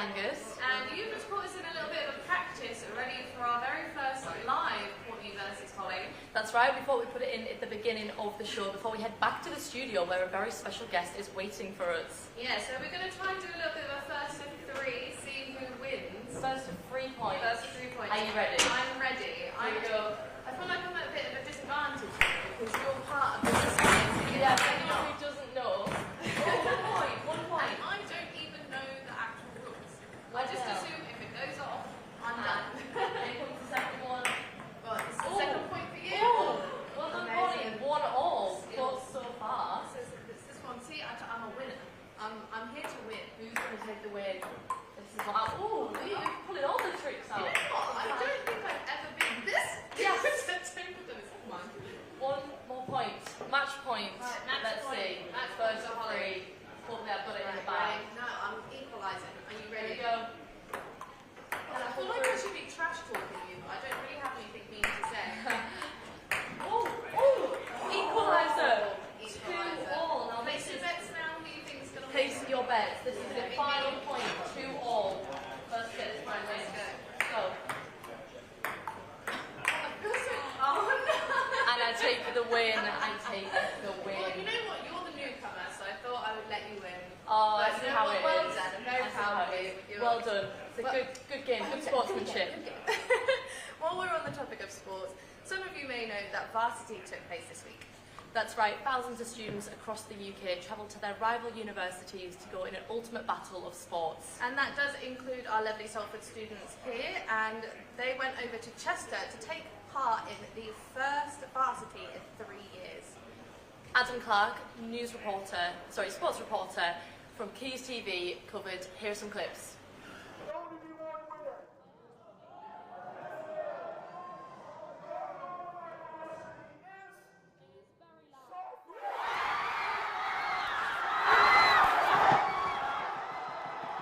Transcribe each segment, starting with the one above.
Angus. And you've just put us in a little bit of a practice ready for our very first live Port University's Holly. That's right, we thought we'd put it in at the beginning of the show before we head back to the studio where a very special guest is waiting for us. Yeah, so we're going to try and do a little bit of a first of three, see who wins. First of 3 points. First of 3 points. Are you ready? I'm ready. Here we go. I feel like I'm at a bit of a disadvantage because you're part of the society. Yeah, but anyone who doesn't know. Oh, 1 point. And I don't even know the actual rules. I just assume if it goes off, I'm done. Here comes the second one. Well, it's the second point for you. Well done, Bonnie. 1-1. Close so far. This one, see, I'm a winner. I'm here to win. Who's going to take the win? This is what. Oh, you're pulling all the tricks out. You know what? I don't think I've ever been this. Yes. One. 1 more point. Match point. Right, match Let's point. see. Match First point of to 3. Hopefully I've got it in the bag. Right. No, I'm equalising. Are you Here ready? we go. I feel like I should be trash talking you, but I don't really have anything mean to say. Equaliser. 2-2. Now Place this your is bets now. Who you think is going to win? place your bets. This is the final point. 2-2. First get this right win. Go. And I take the win. I take the win. Well, you know what? You're the newcomer, so I thought I would let you win. Oh, I But see you know how what? it Well is. done. I'm very I see proud how of it you. is. Well done. It's a good game. Good sportsmanship. While we're on the topic of sports, some of you may know that varsity took place this week. That's right, thousands of students across the UK travel to their rival universities to go in an ultimate battle of sports. And that does include our lovely Salford students here, and they went over to Chester to take part in the first varsity in 3 years. Adam Clark, sports reporter from Quays TV, covered. Here are some clips.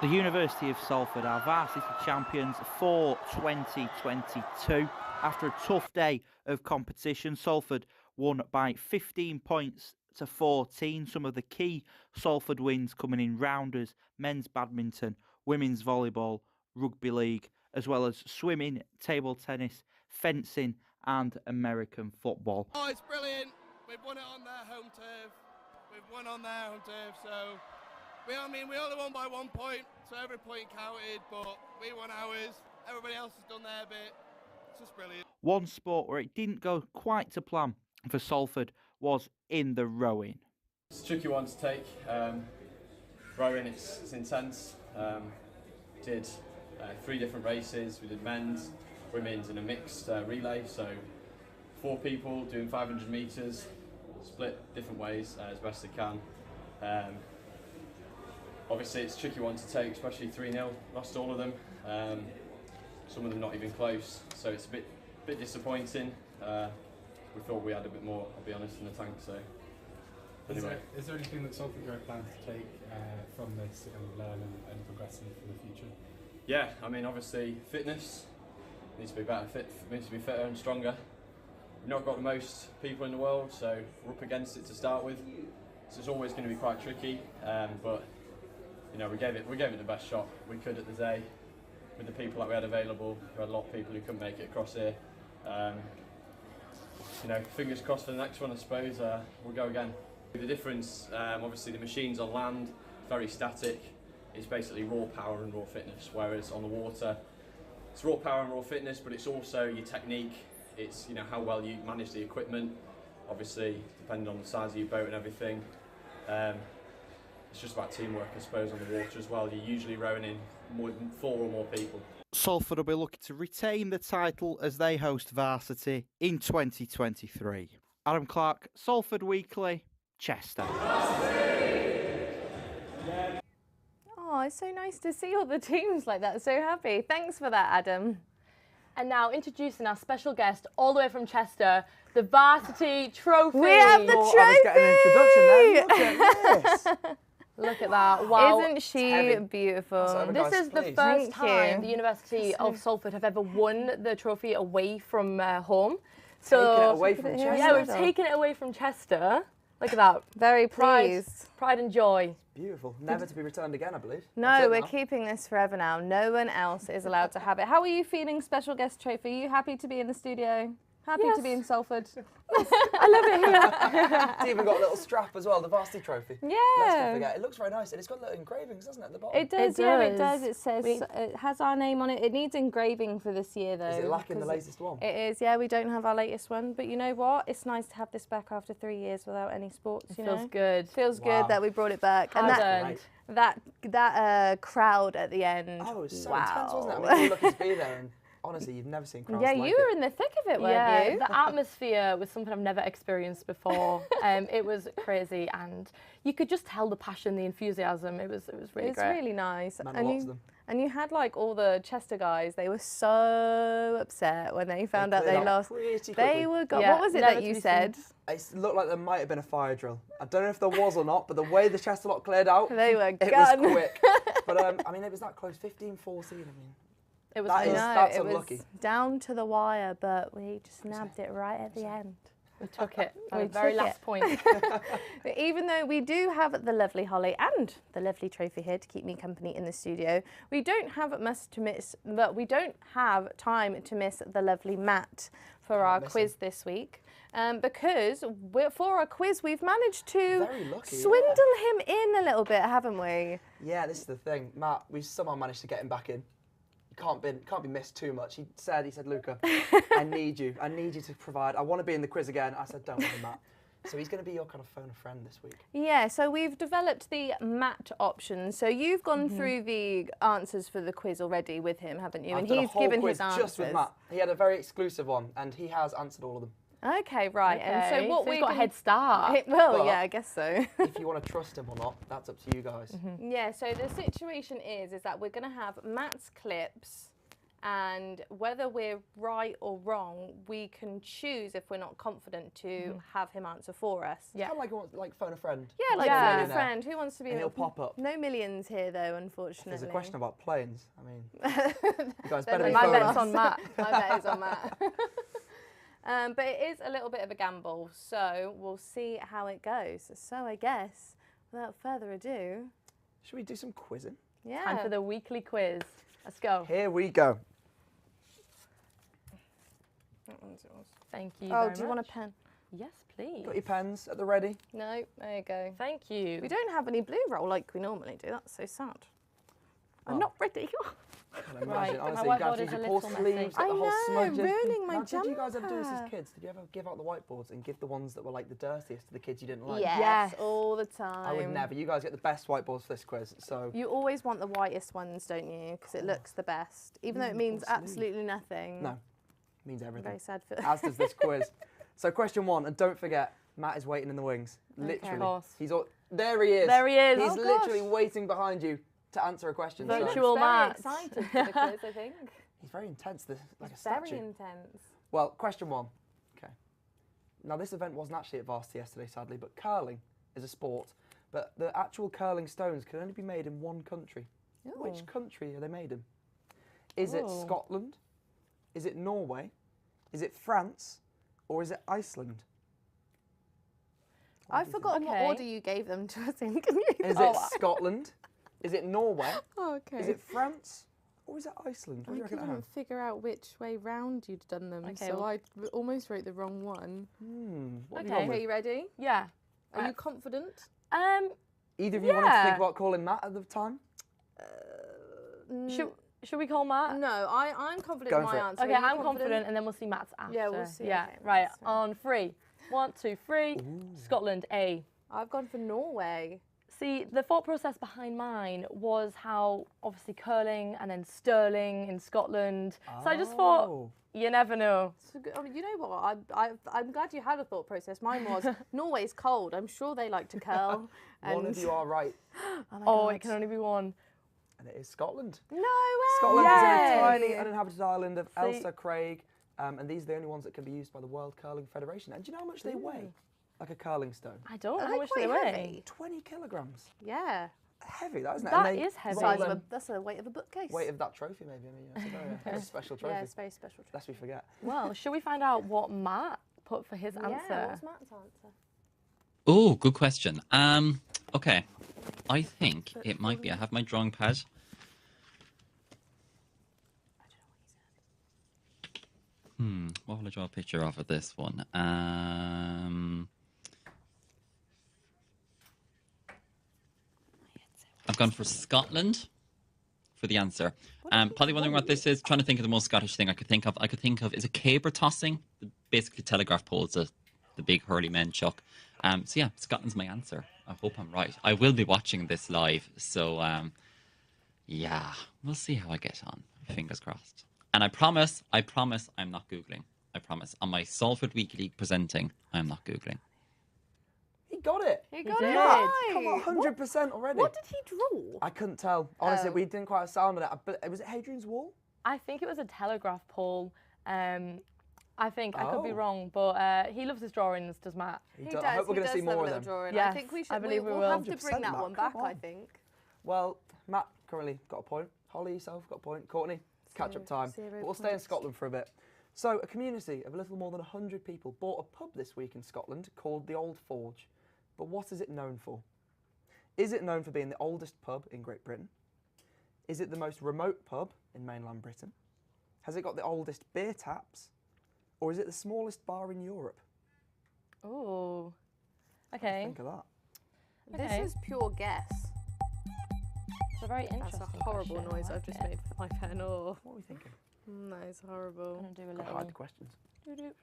The University of Salford are varsity champions for 2022. After a tough day of competition, Salford won by 15 points to 14. Some of the key Salford wins coming in rounders, men's badminton, women's volleyball, rugby league, as well as swimming, table tennis, fencing and American football. Oh, it's brilliant. We've won it on their home turf. So we only won by 1 point, so every point counted, but we won ours. Everybody else has done their bit. It's just brilliant. One sport where it didn't go quite to plan for Salford was in the rowing. It's a tricky one to take. Rowing, it's intense. Did 3 different races. We did men's, women's and a mixed relay, so 4 people doing 500 metres, split different ways as best they can. Obviously it's a tricky one to take, especially 3-0, lost all of them. Some of them not even close, so it's a bit disappointing. We thought we had a bit more, I'll be honest, in the tank, so anyway. Is there anything that Salford Grove plans to take from this to kind of learn and progress in for the future? Yeah, I mean obviously fitness, needs to be better, needs to be fitter and stronger. We've not got the most people in the world, so we're up against it to start with. So it's always going to be quite tricky, but you know, we gave it the best shot we could at the day with the people that we had available. We had a lot of people who couldn't make it across here. You know, fingers crossed for the next one, I suppose. We'll go again. The difference, obviously, the machines on land, very static. It's basically raw power and raw fitness, whereas on the water, it's raw power and raw fitness, but it's also your technique. It's, you know, how well you manage the equipment. Obviously, depending on the size of your boat and everything. It's just about teamwork, I suppose, on the water as well. You're usually rowing in 4 or more people. Salford will be looking to retain the title as they host varsity in 2023. Adam Clark, Salford Weekly, Chester. Oh, it's so nice to see all the teams like that. So happy. Thanks for that, Adam. And now introducing our special guest all the way from Chester, the Varsity Trophy. We have the trophy! I was getting an introduction then. Look at this. Look at that. Wow. Isn't she beautiful? This is the first Thank time you. the University of Salford have ever won the trophy away from home. So Taking it away from Chester. Yeah, we've taken it away from Chester. Look at that. Very Pride, pleased. pride and joy. Beautiful. Never to be returned again, I believe. No, That's it we're now. keeping this forever now. No one else is allowed to have it. How are you feeling, special guest trophy? Are you happy to be in the studio? Happy to be in Salford? I love it here. It's even got a little strap as well, the varsity trophy. Yeah. Let's not forget. It looks very nice, and it's got little engravings, doesn't it, at the bottom? It does, It yeah, it does. does. It says, it has our name on it. It needs engraving for this year, though. Is it lacking the 'cause latest one? It is, yeah, we don't have our latest one. But you know what? It's nice to have this back after 3 years without any sports, you know? Feels good. Feels Wow. good that we brought it back. Hard And earned. that crowd at the end. Oh, it was so wow. intense, wasn't it? I mean, you were lucky to be there, and honestly, you've never seen crowds Yeah, like you were it. in the thick of it, weren't Yeah, you? the atmosphere was something I've never experienced before. It was crazy, and you could just tell the passion, the enthusiasm. It was really It's great. really nice. Man, And lots of them. and you had like all the Chester guys. They were so upset when they found out cleared they out lost. pretty They quickly. were. Yeah, What was it never that to you be said? seen. It looked like there might have been a fire drill. I don't know if there was or not, but the way the Chester lot cleared out, They were it was gone. quick. But I mean, it was that close, 15-14. I mean, It was That fun. is- No, that's it unlucky. was down to the wire, but we just nabbed it right at the end. We took it. We At the very took last it. point. But even though we do have the lovely Holly and the lovely trophy here to keep me company in the studio, we don't have much to miss, but we don't have time to miss the lovely Matt for our miss quiz this week. Because for our quiz, we've managed to Very lucky, swindle him in a little bit, haven't we? yeah, this is the thing, Matt. We somehow managed to get him back in. Can't be missed too much. He said, Luca, I need you to provide. I want to be in the quiz again. I said, don't worry, Matt. So he's going to be your kind of phone a friend this week. Yeah, so we've developed the Matt option. So you've gone through the answers for the quiz already with him, haven't you? I've And done a he's whole given quiz his answers. just with Matt. He had a very exclusive one, and he has answered all of them. Okay, right. And Okay, so what he's we've got a been- head start. Well, But- yeah, I guess so. If you want to trust him or not, that's up to you guys. Yeah, so the situation is that we're going to have Matt's clips, and whether we're right or wrong, we can choose, if we're not confident, to have him answer for us. Yeah. Kind of like phone a friend. Yeah, like Yeah. phone a friend. Who wants to be And a... he'll pop up. No millions here, though, unfortunately. There's a question about planes. I mean, you guys Then better be My phoning bet's us. on Matt. My bet is on Matt. But it is a little bit of a gamble, so we'll see how it goes. So I guess, without further ado, Should we do some quizzing? yeah. Time for the weekly quiz. Let's go. Here we go. Thank you Oh, very do you want a much. pen? Yes, please. Got your pens at the ready? No, there you go. Thank you. We don't have any blue roll like we normally do. That's so sad. I'm Oh. not ready. I can imagine. Right, my Honestly, you whiteboard guys is use a your poor little sleeves, messy. get the I whole know, smudges. ruining my Now, did you guys ever do this as jumper. kids? Did you ever give out the whiteboards and give the ones that were like the dirtiest to the kids you didn't like? Yes, Yes. all the time. I would never. You guys get the best whiteboards for this quiz, so You always want the whitest ones, don't you? Because it looks the best, even though it means full sleeve. absolutely nothing. no, means I'm everything. very sad for As does this quiz. So question 1, and don't forget, Matt is waiting in the wings. Literally. Of course. He's there he is. There he is. He's Oh, literally gosh. waiting behind you to answer a question. Virtual So Virtual very Matt. excited for the quiz, I think. he's very intense, like a Very statue. intense. Well, question 1. Okay. Now, this event wasn't actually at varsity yesterday, sadly, but curling is a sport. But the actual curling stones can only be made in one country. Which country are they made in? Is it Oh. Scotland? Is it Norway? Is it France? Or is it Iceland? What I've do you think? forgotten what Okay. order you gave them to us in. Can you? Is it Scotland? Is it Norway? Oh, okay. Is it France? Or is it Iceland? What do you I reckon at home? couldn't figure out which way round you'd done them, Okay, so well- I almost wrote the wrong one. What have you Okay. gone Are with? you ready? Yeah. Are you confident? Either of you wanted to Yeah. think about calling Matt at the time? Should we call Matt? No, I'm confident Going in for my it. answer. Okay, Are you I'm confident, and then we'll see Matt's after. Yeah, we'll see. Yeah, Okay, right. that's On 3. 1, 2, 3. Scotland, A. I've gone for Norway. See, the thought process behind mine was how obviously curling and then Stirling in Scotland. So I just thought, Oh. you never know. So, you know what? I'm glad you had a thought process. Mine was Norway's cold. I'm sure they like to curl. One of you are right, my Oh, God. it can only be one. and it is Scotland. No way. Scotland is in a Yay! tiny uninhabited island of See? Ailsa Craig, and these are the only ones that can be used by the World Curling Federation. And do you know how much they weigh? Like a curling stone? I don't know Are how they much they quite weigh. heavy? 20 kilograms. Yeah. Heavy, that isn't it? That And they is heavy. roll Size of them- that's the weight of a bookcase. weight of that trophy, maybe. I mean, it's a very very special trophy. Yeah, it's very special. Lest we forget. Well, should we find out what Matt put for his answer? Yeah, what's Matt's answer? Oh, good question. Okay. I think it might be. I have my drawing pad. What will I draw a picture of this one? I've gone for Scotland for the answer. Probably wondering what this is. Trying to think of the most Scottish thing I could think of. Is it caber tossing? Basically, telegraph poles, the big hurley men chuck. So yeah, Scotland's my answer. I hope I'm right. I will be watching this live, so yeah, we'll see how I get on. Fingers crossed. And I promise, I'm not Googling. I promise. On my Salford Weekly presenting, I'm not Googling. He got it. He got did. it right. Come on, 100% already. What did he draw? I couldn't tell. Honestly, we didn't quite have sound on it. But was it Hadrian's Wall? I think it was a telegraph pole. I think I could be Oh. wrong, but he loves his drawings, does Matt? He does. I hope we're going to see more of them. Drawing. I Yes, think we should. I believe we we'll will. have to bring 100%, that Matt, one back. come I on. think. Well, Matt currently got a point. Holly yourself got a point. Courtney, catch-up time. 0 But we'll stay in points. Scotland for a bit. So, a community of a little more than 100 people bought a pub this week in Scotland called the Old Forge. But what is it known for? Is it known for being the oldest pub in Great Britain? Is it the most remote pub in mainland Britain? Has it got the oldest beer taps? Or is it the smallest bar in Europe? Oh, okay. Think of that. Okay. This is pure guess. It's a very That's interesting a horrible question. noise I I've just like it. made with my pen. Oh, What are we thinking? that is I'm horrible. gonna do a Got to hide little. the questions.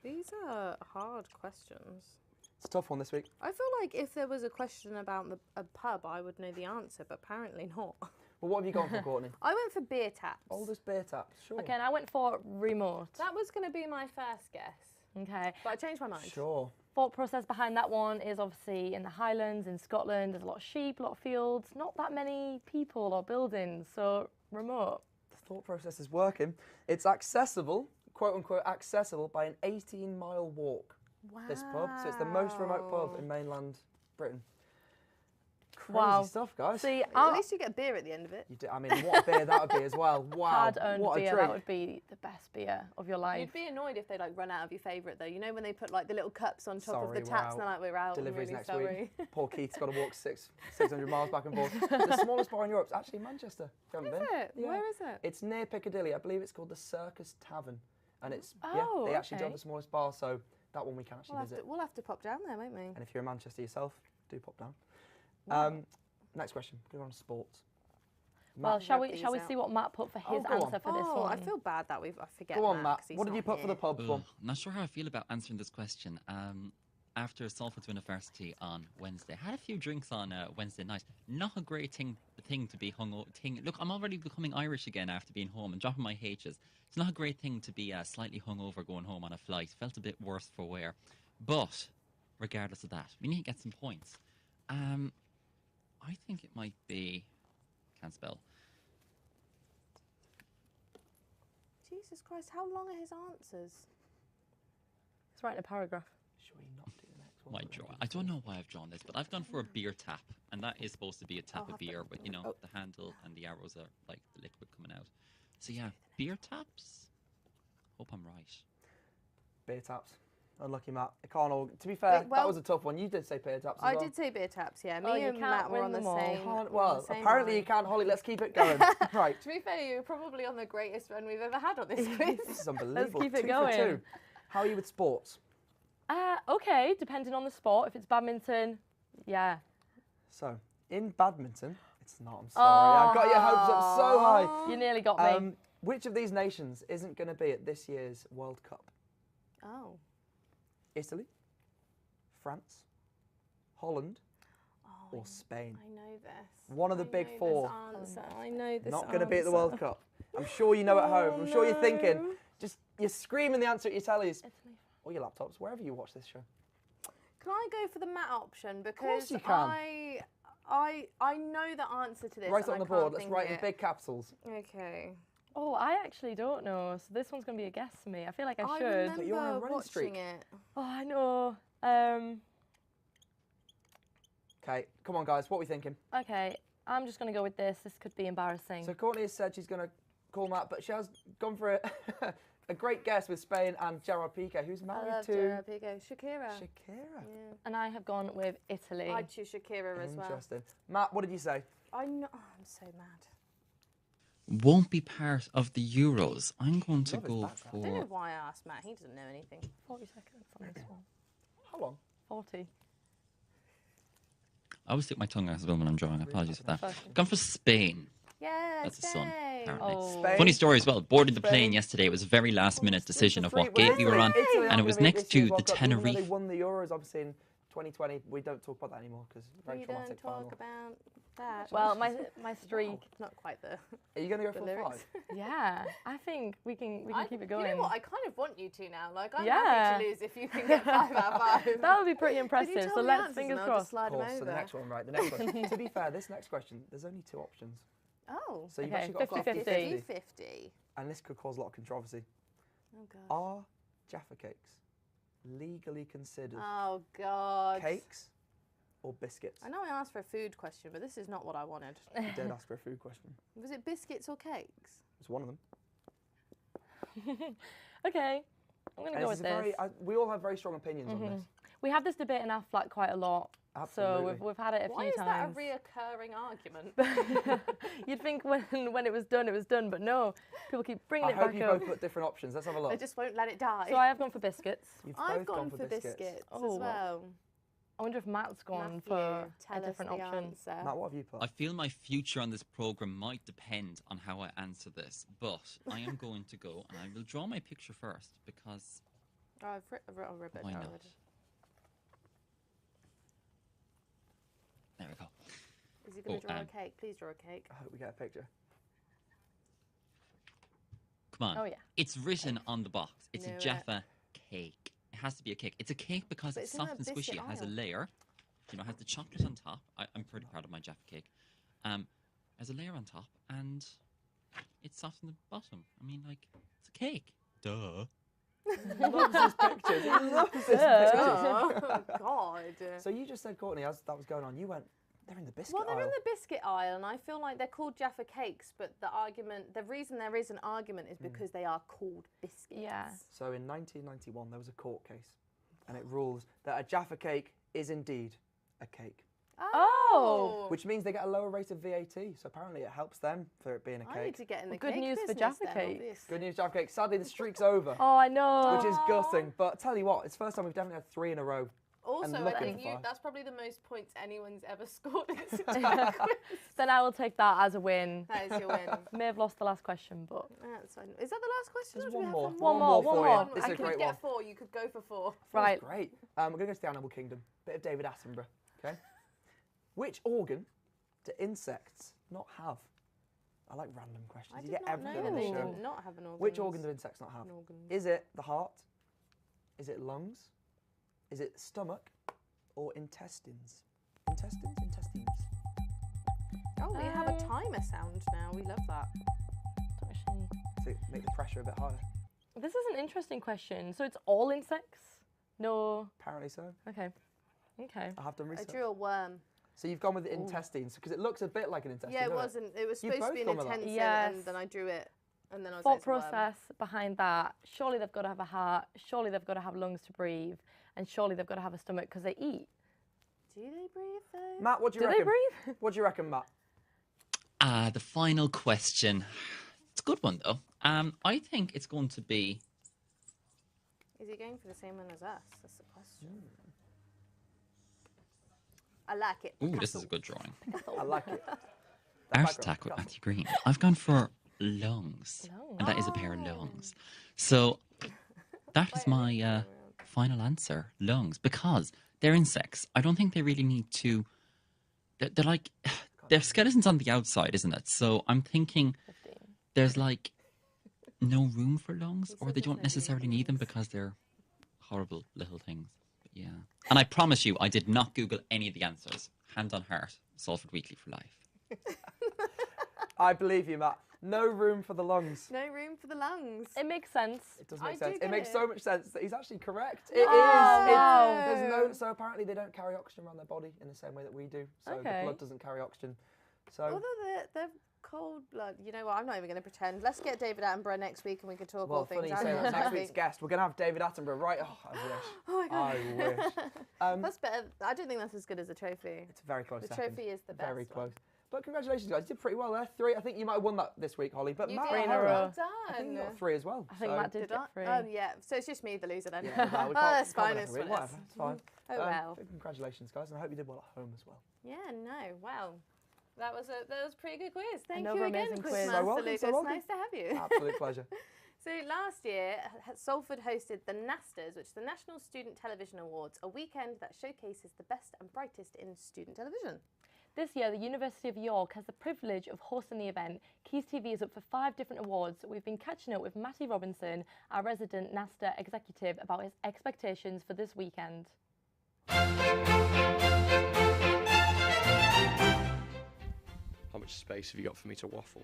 These are hard questions. It's a tough one this week. I feel like if there was a question about a pub, I would know the answer, but apparently not. Well, what have you gone for, Courtney? I went for beer taps. Oldest beer taps, sure. Okay, and I went for remote. That was going to be my first guess, Okay. but I changed my mind. Sure. Thought process behind that one is obviously in the Highlands in Scotland. There's a lot of sheep, a lot of fields, not that many people or buildings, so remote. The thought process is working. It's accessible, quote unquote, accessible by an 18-mile walk. Wow. This pub, so it's the most remote pub in mainland Britain. Crazy Wow. stuff, guys. See, At least you get a beer at the end of it. You do, I mean, what a beer that would be as well. Wow, hard-earned what a beer, treat. that would be the best beer of your life. You'd be annoyed if they like run out of your favourite though. You know when they put like the little cups on top Sorry, of the we're taps out. and they're like, we're out. Deliveries I'm really next sorry. week. Poor Keith's got to walk 600 miles back and forth. The smallest bar in Europe is actually Manchester. If you haven't Is been. it? Yeah. Where is it? It's near Piccadilly. I believe it's called the Circus Tavern. And it's, Oh, they actually do have okay. the smallest bar, so that one we can actually visit. We'll have to pop down there, won't we? And if you're in Manchester yourself, do pop down. Next question. Go on to sports. Well, Matt, shall Rub we these see out. what Matt put for his go on. answer for this Oh, one? I feel bad that I forget. go on, Matt. 'cause he's What did you not put for the here. pub Ugh, one? not sure how I feel about answering this question. After Salford University on Wednesday, I had a few drinks on Wednesday night. Not a great thing to be Look, I'm already becoming Irish again after being home and dropping my H's. It's not a great thing to be slightly hungover going home on a flight. Felt a bit worse for wear. But regardless of that, we need to get some points. I think it might be. Can't spell. Jesus Christ, how long are his answers? Let's write a paragraph. Should we not do the next one? My draw. I don't know why I've drawn this, but I've gone for a beer tap, and that is supposed to be a tap of beer, but you know the handle and the arrows are like the liquid coming out. So yeah, beer taps. Hope I'm right. Beer taps. Unlucky Matt. I can't all. To be fair, that well- was a tough one. You did say beer taps as I well. did say beer taps, yeah. Me Oh, you and can't Matt were win on the them all. same. Can't- we're on well, the same apparently line. you can't, Holly. Let's keep it going. Right. To be fair, you were probably on the greatest run we've ever had on this quiz. This is unbelievable. keep it 2 going. for 2. How are you with sports? Okay, depending on the sport. If it's badminton, yeah. So, in badminton, it's not. I'm sorry. I've got your hopes up so high. You nearly got me. Which of these nations isn't going to be at this year's World Cup? Oh. Italy, France, Holland, or Spain? I know this. One of the big four. I know this Not going to be at the World Cup. I'm sure you know at home. I'm sure you're thinking. Just you're screaming the answer at your tellies Italy. or your laptops, wherever you watch this show. Can I go for the Matt option? Because course you can. I know the answer to this. Write it and on the I board. can't Let's think write in it. big capitals. Okay. Oh, I actually don't know. So this one's going to be a guess for me. I feel like I should. remember But you're on a running watching streak. it. Oh, I know. Okay, come on, guys. What are we thinking? Okay, I'm just going to go with this. This could be embarrassing. So Courtney has said she's going to call Matt, but she has gone for it A great guess with Spain and Gerard Piqué, who's I married love to Gerard Piqué. Shakira. Shakira. Yeah. And I have gone with Italy. I'd choose Shakira as well. Interesting. Matt, what did you say? I'm so mad. Won't be part of the Euros. I'm going to Love his go background. I don't know for. why I asked Matt. He doesn't know anything. 40 seconds on this one. How long? 40. I always stick my tongue out as well when I'm drawing. Apologies for that. Okay. Gone for Spain. Yeah, That's his son, Spain. apparently. Oh. Spain. Funny story as well. Boarded the Spain. plane yesterday. It was a very last-minute decision of what Italy- gate we were on, Italy and it aren't was gonna be next this year's to the World Cup, even though Tenerife. They won the Euros, obviously, in 2020. We don't talk about that anymore because very We traumatic don't talk final. about that. Well, my streak. It's not quite the Are you going to go the for lyrics. 5? Yeah, I think we can keep it going. You know what? I kind of want you to now. Like, I'm Yeah. happy to lose if you can get 5 out of 5. That would be pretty Can you impressive. tell So me let's answers fingers and I'll crossed. just slide Of them course, over. so the next one, right? The next one. To be fair, this next question, there's only 2 options. Oh. So you've Okay, actually got 50-50. 50-50. And this could cause a lot of controversy. Oh, God. Are Jaffa cakes legally considered Oh, God. cakes or biscuits? I know I asked for a food question, but this is not what I wanted. You did ask for a food question. Was it biscuits or cakes? It's one of them. Okay, I'm gonna And go this with is a this. we all have very strong opinions on this. We have this debate in our flat quite a lot. Absolutely. So we've had it a Why few is that a times. reoccurring argument? You'd think when it was done, but no. People keep bringing I it hope back you up. both put different options. Let's have a I look. just won't let it die. So I have gone for biscuits. You've I've both gone for biscuits Oh, as well. I wonder if Matt's gone Matthew, for tell a us different the option. answer. Matt, what have you put? I feel my future on this program might depend on how I answer this, but I am going to go and I will draw my picture first because Oh, I've written a ribbon why not? already. There we go. Is he going to Oh, draw a cake? Please draw a cake. I hope we get a picture. Come on. Oh, yeah. It's written on the box. It's Knew a it. Jaffa cake. It has to be a cake. It's a cake because But it's it's in soft the and squishy. biscuit It has a aisle. layer. You know, it has the chocolate on top. I'm pretty proud of my Jaffa cake. There's a layer on top and it's soft on the bottom. I mean, like, it's a cake. Duh. He loves his pictures. He loves his pictures. Oh, God. So you just said, Courtney, as that was going on, you went, they're in the biscuit Well, they're in aisle. the biscuit aisle, and I feel like they're called Jaffa cakes, but the reason there is an argument is because they are called biscuits. Yeah. So in 1991, there was a court case, and it rules that a Jaffa cake is indeed a cake, Oh. which means they get a lower rate of VAT. So apparently it helps them for it being a I need cake. to get in the Well, good cake news for business Jaffa then, cake. obviously. Good news, Jaffa cake. Sadly, the streak's over, Oh, I know. which is gutting. But tell you what, it's the first time we've definitely had 3 in a row. Also, I looking think for five. that's probably the most points anyone's ever scored in this Then entire quiz. I will take that as a win. That is your win. May have lost the last question, but That's fine. Is that the last question? There's or do we one have more. One more, for one you. more. This I is a could great get one. 4. You could go for 4. right. Great. We're going to go to the animal kingdom. Bit of David Attenborough. Okay. Which organ do insects not have? I like random questions. I You did get not everything know on that the they show. did not have an organ. Which organ do insects not have? Is it the heart? Is it lungs? Is it stomach? Or intestines? Intestines? Oh, we have a timer sound now. We love that. To make the pressure a bit higher. This is an interesting question. So it's all insects? No. Apparently so. Okay. Okay. I have done I research. drew a worm. So you've gone with the intestines because it looks a bit like an intestine. Yeah, it doesn't wasn't. It was You've supposed to be both an gone with that. intensive, Yes. and then I drew it, and then I was Thought like, it's a worm. process behind that. Surely they've got to have a heart. Surely they've got to have lungs to breathe. And surely they've got to have a stomach because they eat. Do they breathe though? Matt, what do you Do reckon? they breathe? What do you reckon, Matt? The final question. It's a good one though. I think it's going to be. Is he going for the same one as us? That's the question. I like it. Ooh, this is a good drawing. I like it. Art background, attack with Picasso. Matthew Green. I've gone for lungs, and that is a pair of lungs. So that is my final answer: lungs, because they're insects. I don't think they really need to. They're like their skeleton's on the outside, isn't it? So I'm thinking there's like no room for lungs, or they don't necessarily need them because they're horrible little things. But yeah, and I promise you, I did not Google any of the answers. Hand on heart, Salford Weekly for life. I believe you, Matt. No room for the lungs. No room for the lungs. It makes sense. It does I make do sense. It get makes it. so much sense that he's actually correct. It is. no. There's no. So apparently they don't carry oxygen around their body in the same way that we do. So the Okay. blood doesn't carry oxygen. So Although they're cold blood. You know what? I'm not even going to pretend. Let's get David Attenborough next week and we can talk all Well, things funny you say animals that. Next week's guest, we're going to have David Attenborough, right? Oh, I wish. Oh my God. I wish. That's better. I don't think that's as good as a trophy. It's a very close The second. trophy is the best. Very close. But congratulations, guys. You did pretty well there. 3. I think you might have won that this week, Holly. But You Matt, did. in a row. Well I think you done. got 3 as well. I think so Matt did get 3. Oh, yeah. So it's just me, the loser then. Yeah, no, we Oh, can't- that's fine. can't It's win every week. Whatever, it's fine. Oh, well. Congratulations, guys, and I hope you did well at home as well. Yeah, no. Wow. That was a pretty good quiz. Thank Another you again, amazing Quiz quiz. Master So welcome, Luke. so It's welcome. nice to have you. Absolute pleasure. So last year, Salford hosted the NASTAs, which is the National Student Television Awards, a weekend that showcases the best and brightest in student television. This year, the University of York has the privilege of hosting the event. Quays TV is up for 5 different awards. We've been catching up with Matty Robinson, our resident NASTA executive, about his expectations for this weekend. How much space have you got for me to waffle?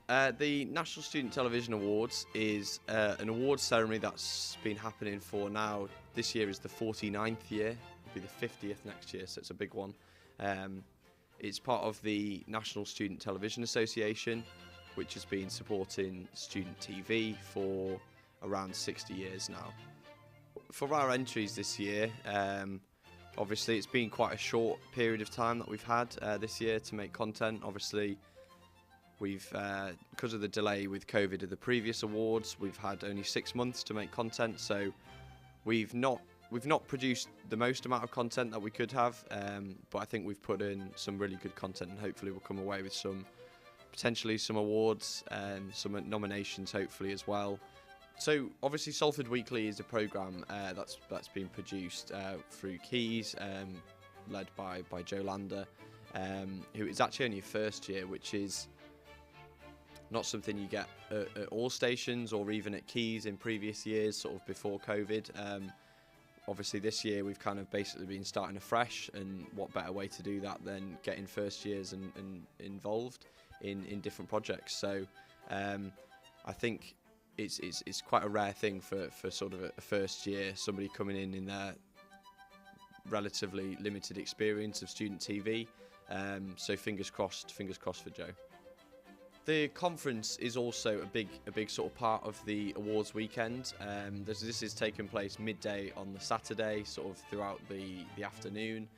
The National Student Television Awards is an awards ceremony that's been happening for now. This year is the 49th year. It'll be the 50th next year, so it's a big one. It's part of the National Student Television Association, which has been supporting student TV for around 60 years now. For our entries this year, obviously it's been quite a short period of time that we've had this year to make content. Obviously, we've because of the delay with COVID of the previous awards, we've had only 6 months to make content, so we've not produced the most amount of content that we could have, but I think we've put in some really good content, and hopefully we'll come away with potentially some awards and some nominations hopefully as well. So obviously Salford Weekly is a programme that's been produced through Quays, led by Joe Lander, who is actually only first year, which is not something you get at all stations or even at Quays in previous years, sort of before COVID. Obviously this year we've kind of basically been starting afresh, and what better way to do that than getting first years and involved in different projects. So I think it's quite a rare thing for sort of a first year, somebody coming in their relatively limited experience of student TV. So fingers crossed for Joe. The conference is also a big sort of part of the awards weekend. This is taking place midday on the Saturday, sort of throughout the afternoon.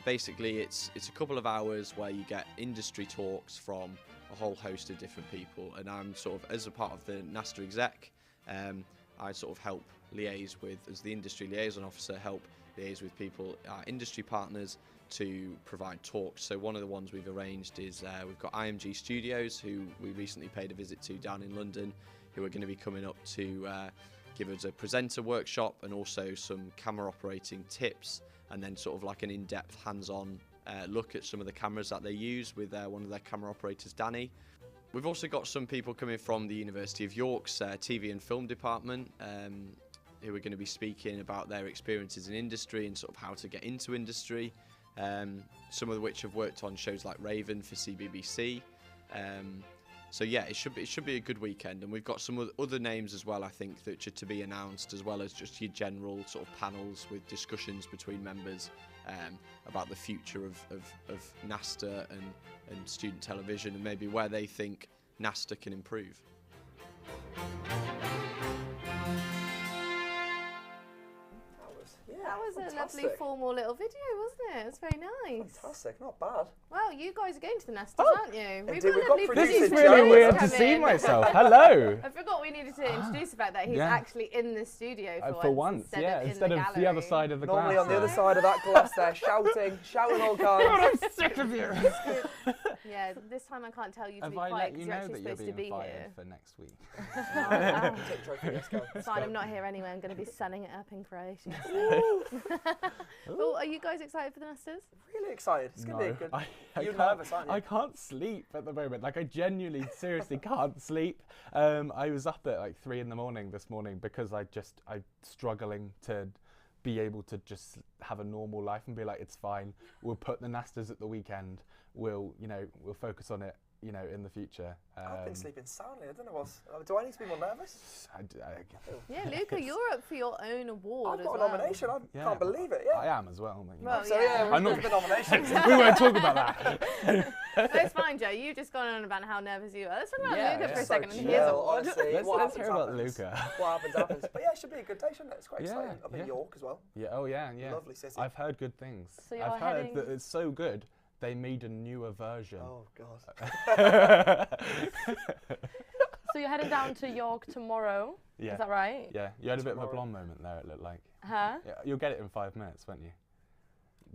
Basically, it's a couple of hours where you get industry talks from a whole host of different people, and I'm sort of, as a part of the NASTA exec, I sort of help liaise with, as the industry liaison officer, help liaise with people, our industry partners, to provide talks. So one of the ones we've arranged is we've got IMG Studios, who we recently paid a visit to down in London, who are going to be coming up to give us a presenter workshop and also some camera operating tips, and then sort of like an in-depth hands-on look at some of the cameras that they use with one of their camera operators, Danny. We've also got some people coming from the University of York's TV and film department, who are going to be speaking about their experiences in industry and sort of how to get into industry. Some of which have worked on shows like Raven for CBBC. So yeah, it should be a good weekend, and we've got some other names as well, I think, that are to be announced, as well as just your general sort of panels with discussions between members about the future of NASTA and student television, and maybe where they think NASTA can improve. That was a fantastic. lovely formal little video, wasn't it? It was very nice. Fantastic, not bad. Well, you guys are going to the NASTAs, aren't you? Indeed, got we've got lovely producers. This is Producer really Joe weird to come see in. myself. Hello. I forgot we needed to introduce the fact that he's Yeah. actually in the studio For once, instead yeah, of in instead the of gallery. the other side of the Normally glass. on the other side of that glass there, shouting all kinds. I'm sick of you. Yeah, this time I can't tell you to Have be I quiet let because you you're know actually that you're supposed to being be fired here. for next week? Take the trophy, let's go. It's fine, I'm not here anyway. I'm going to be selling it up in Croatia. Well, are you guys excited for the NASTAs? Really excited. It's going to be a good. I You're can't- nervous, aren't you? I can't sleep at the moment. Like, I genuinely, seriously can't sleep. I was up at like 3 a.m. this morning because I'm struggling to be able to just have a normal life and be like, it's fine. We'll put the NASTAs at the weekend. We'll focus on it you know, in the future. I've been sleeping soundly. I don't know what's. Do I need to be more nervous? Yeah, Luca, you're up for your own award. I've got a nomination. I can't believe it. Yeah, I am as well. Well, so yeah, I'm not the nominations. We won't talk about that. It's fine, Joe. You've just gone on about how nervous you are. Let's talk about Luca for a second. And chill, his award. honestly. Let's hear about Luca. What happens. But yeah, it should be a good day, shouldn't it? It's quite exciting. Up in York as well. Yeah. Oh yeah. Lovely city. I've heard good things. So you're I've heard that it's so good they made a newer version. Oh god. So you're heading down to York tomorrow. Yeah. Is that right? Yeah. You had a bit of a blonde moment there. It looked like. Huh? Yeah, you'll get it in 5 minutes, won't you?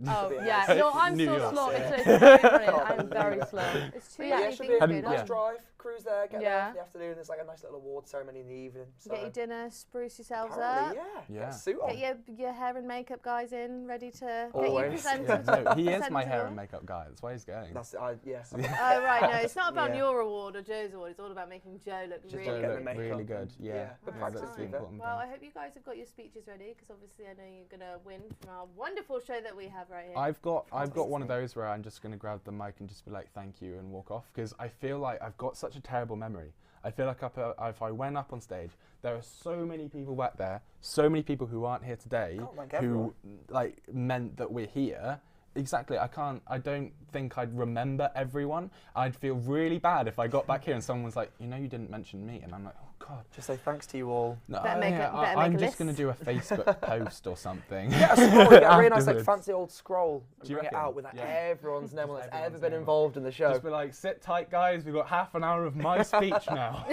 Oh yeah, no, I'm New so York. slow. It's very funny. I'm very slow. It's too Yeah, Yeah, it should be a good. nice drive, cruise there, get there Yeah. in the afternoon. There's like a nice little award ceremony in the evening. So Get your dinner, spruce yourselves apparently, up. yeah. Yeah. Get a suit on. Get your hair and makeup guys in, ready to Always. get you Yeah, presented. no, he is my presentable. hair and makeup guy. That's why he's going. That's yeah. Oh right, no, it's not about Yeah. your award or Joe's award. It's all about making Joe look Just really don't Joe get the good. looked makeup really and- good. yeah, Yeah, but yeah, practice that's the either. important Well, I thing. hope you guys have got your speeches ready because obviously I know you're gonna win from our wonderful show that we have right here. I've got one of those where I'm just going to grab the mic and just be like, thank you, and walk off, because I feel like I've got such a terrible memory. I feel like if I went up on stage, there are so many people back there, so many people who aren't here today, Can't thank who like meant that we're here. Exactly, I don't think I'd remember everyone. I'd feel really bad if I got back here and someone was like, you know, you didn't mention me, and I'm like, oh God. Just say thanks to you all. No, Better make I'm a just going to list. do a Facebook post or something. Get a scroll, get a really nice like Afterwards. fancy old scroll and Do you bring it reckon? out with like, Yeah. everyone's name that's Everyone's ever been name. involved in the show. Just be like, sit tight, guys. We've got half an hour of my speech now.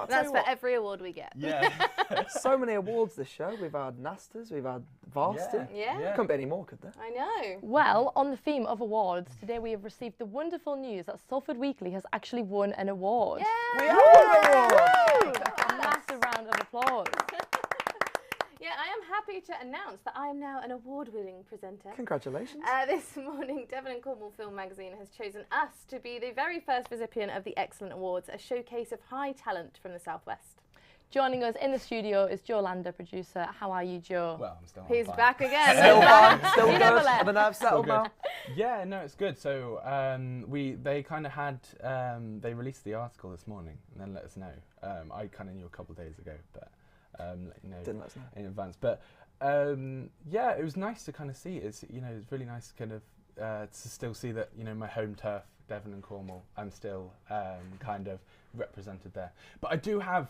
That's for every award we get. Yeah. So many awards this show. We've had Nastas, we've had Varsity. Yeah. Couldn't be any more, could there? I know. Well, on the theme of awards, today we have received the wonderful news that Salford Weekly has actually won an award. Yeah. We have an award! A massive round of applause. Yeah, I am happy to announce that I am now an award-winning presenter. Congratulations. This morning, Devon and Cornwall Film Magazine has chosen us to be the very first recipient of the Excellent Awards, a showcase of high talent from the Southwest. Joining us in the studio is Joe Lander, producer. How are you, Joe? Well, I'm still on He's fire. back again. Still fun, still You good. never left. Are the nerves settled Still now? Yeah, no, it's good. So they kind of had they released the article this morning and then let us know. I kind of knew a couple of days ago, but let you know Didn't let us know. in advance. But yeah, it was nice to kind of see. It's it's really nice kind of to still see that my home turf, Devon and Cornwall, I'm still kind of represented there. But I do have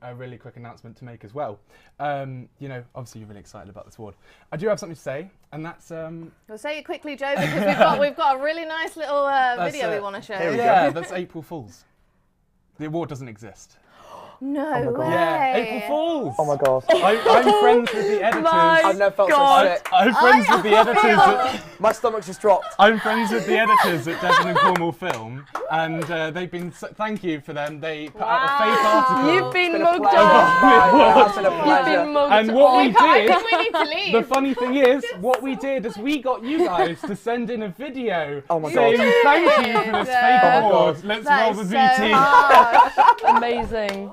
a really quick announcement to make as well. Obviously you're really excited about this award. I do have something to say, and that's We'll say it quickly, Joe, because we've got a really nice little video we want to show. yeah, that's April Fools. The award doesn't exist. No way. Yeah, April Fools. Oh my god. I'm friends with the editors. I've never felt so sick. I'm friends with the editors. My stomach's just dropped. I'm friends with the editors at Devon and Cornwall Film, and they've been. Thank you for them. They put out a fake article. You've been It's been a mugged pleasure. off. It's been a You've pleasure. been mugged And what we off. I did, think we need to leave. the funny thing is, what we did is we got you guys to send in a video Oh my saying God. thank you for this fake Oh my award. God. Let's That roll is the so VT. hard. Amazing.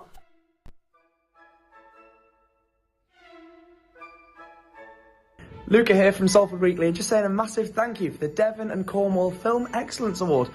Luca here from Salford Weekly, just saying a massive thank you for the Devon and Cornwall Film Excellence Award.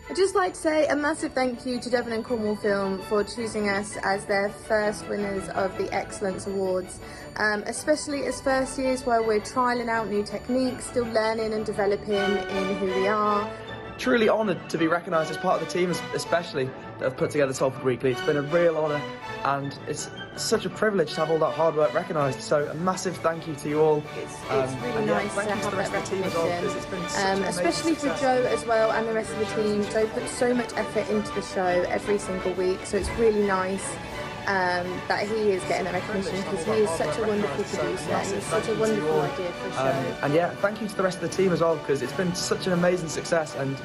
I'd just like to say a massive thank you to Devon and Cornwall Film for choosing us as their first winners of the Excellence Awards, especially as first years where we're trialling out new techniques, still learning and developing in who we are. Truly honoured to be recognised as part of the team, especially that have put together Salford Weekly. It's been a real honour, and it's such a privilege to have all that hard work recognised. So a massive thank you to you all. It's really nice to thank you have to the that rest of the team as well, because recognition, it's been such an amazing especially for success. Joe as well and the rest of the team. Joe puts so much effort into the show every single week, so it's really nice that he is getting that recognition because he is such a wonderful producer and he's such a wonderful idea for a show. And yeah, thank you to the rest of the team as well, because it's been such an amazing success, and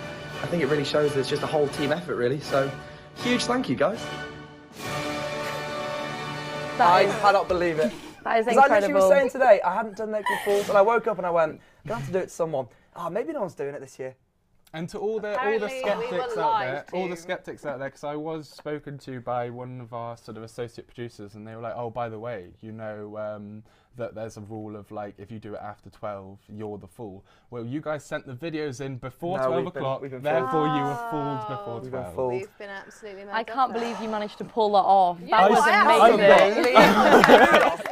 I think it really shows that it's just a whole team effort really. So huge thank you, guys. I cannot believe it. That is Because I literally was incredible. saying today, I hadn't done April Fools, and I woke up and I went, I'm going to have to do it to someone. Maybe no one's doing it this year. And to all the Apparently, skeptics we were out lied there, all the to. skeptics out there, because I was spoken to by one of our sort of associate producers, and they were like, "Oh, by the way, you know that there's a rule of like if you do it after 12, you're the fool." Well, you guys sent the videos in before 12 o'clock, therefore you were fooled before 12. We've been absolutely mad. I can't believe you managed to pull that off. Yeah, That was amazing.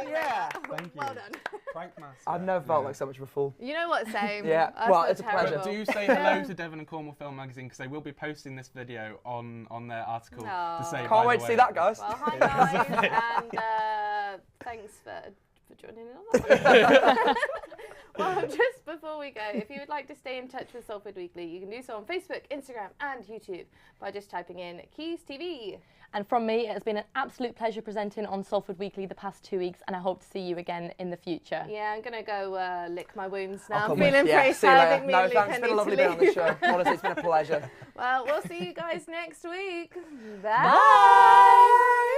Yeah. Thank you. Well done. Prank master. I've never felt like so much of a fool. You know what, same. Yeah, I well, feel it's a pleasure. terrible. Do say hello to Devon and Cornwall Film Magazine, because they will be posting this video on their article to say. Can't wait to see that, guys. Well, hi guys, and thanks for joining in on that. Well, just before we go, if you would like to stay in touch with Salford Weekly, you can do so on Facebook, Instagram and YouTube by just typing in Quays TV. And from me, it has been an absolute pleasure presenting on Salford Weekly the past 2 weeks, and I hope to see you again in the future. Yeah, I'm going to go lick my wounds now. I'll I'm come feeling with. pretty See you sad. I later. think me No, and thanks. Luke It's been a need lovely to being on the leave. show. Honestly, it's been a pleasure. Well, we'll see you guys next week. Bye. Bye.